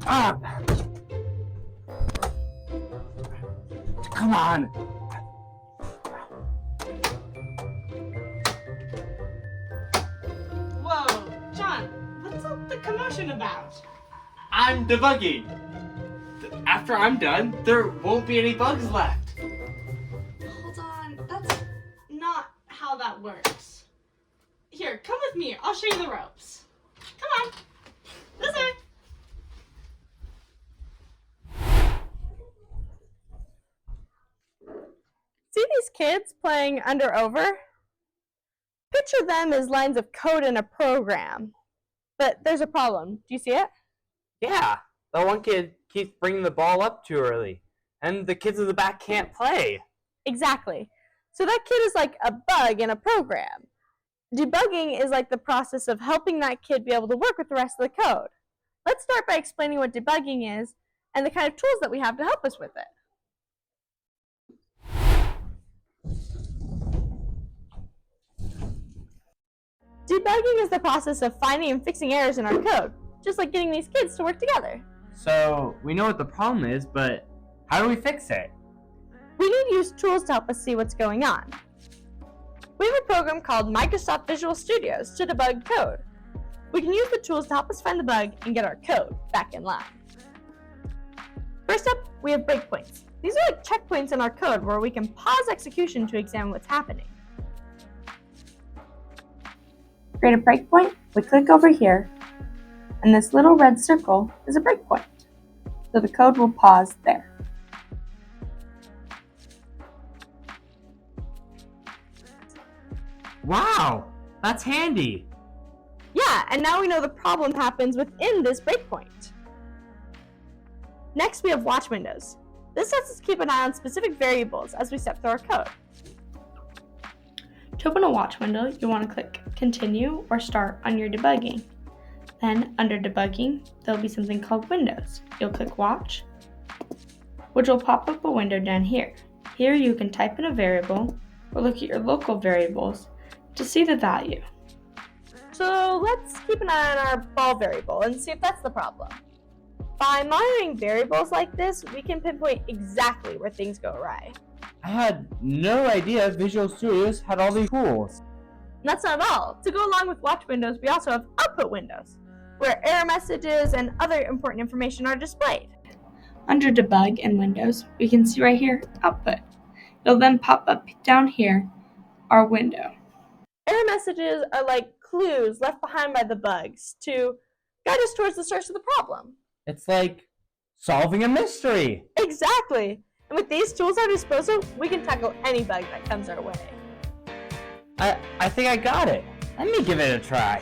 Ah! Come on! Whoa, John, what's all the commotion about? I'm debugging. After I'm done, there won't be any bugs left. Hold on, that's not how that works. Here, come with me. I'll show you the ropes. Come on. This way. See these kids playing under over? Picture them as lines of code in a program. But there's a problem. Do you see it? Yeah, the one kid keeps bringing the ball up too early, and the kids in the back can't play. Exactly. So that kid is like a bug in a program. Debugging is like the process of helping that kid be able to work with the rest of the code. Let's start by explaining what debugging is and the kind of tools that we have to help us with it. Debugging is the process of finding and fixing errors in our code, just like getting these kids to work together. So, we know what the problem is, but how do we fix it? We need to use tools to help us see what's going on. We have a program called Microsoft Visual Studios to debug code. We can use the tools to help us find the bug and get our code back in line. First up, we have breakpoints. These are like checkpoints in our code where we can pause execution to examine what's happening. To create a breakpoint, we click over here, and this little red circle is a breakpoint. So the code will pause there. Wow, that's handy. Yeah, and now we know the problem happens within this breakpoint. Next, we have watch windows. This lets us keep an eye on specific variables as we step through our code. To open a watch window, you want to click Continue or Start on your debugging. Then, under Debugging, there will be something called Windows. You'll click Watch, which will pop up a window down here. Here you can type in a variable or look at your local variables to see the value. So let's keep an eye on our ball variable and see if that's the problem. By monitoring variables like this, we can pinpoint exactly where things go awry. I had no idea Visual Studios had all these tools. And that's not all. To go along with watch windows, we also have output windows, where error messages and other important information are displayed. Under Debug in Windows, we can see right here, Output. It'll then pop up down here, our window. Error messages are like clues left behind by the bugs to guide us towards the source of the problem. It's like solving a mystery. Exactly. And with these tools at our disposal, we can tackle any bug that comes our way. I think I got it. Let me give it a try.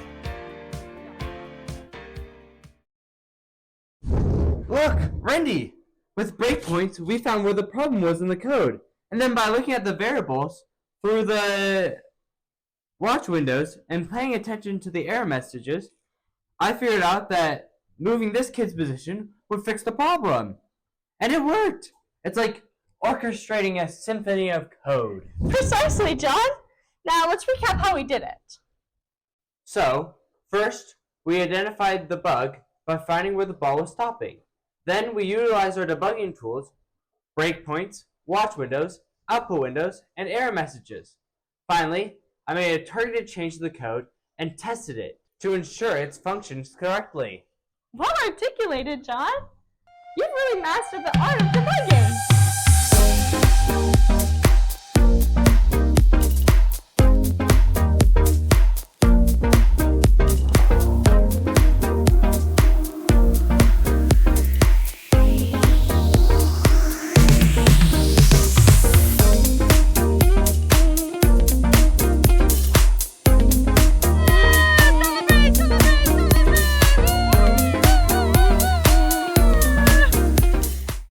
Look, Randy! With breakpoints, we found where the problem was in the code. And then by looking at the variables through the watch windows and paying attention to the error messages, I figured out that moving this kid's position would fix the problem. And it worked! It's like orchestrating a symphony of code. Precisely, John! Now let's recap how we did it. So, first, we identified the bug by finding where the ball was stopping. Then we utilized our debugging tools, breakpoints, watch windows, output windows, and error messages. Finally, I made a targeted change to the code and tested it to ensure it functions correctly. Well articulated, John! You've really mastered the art of debugging!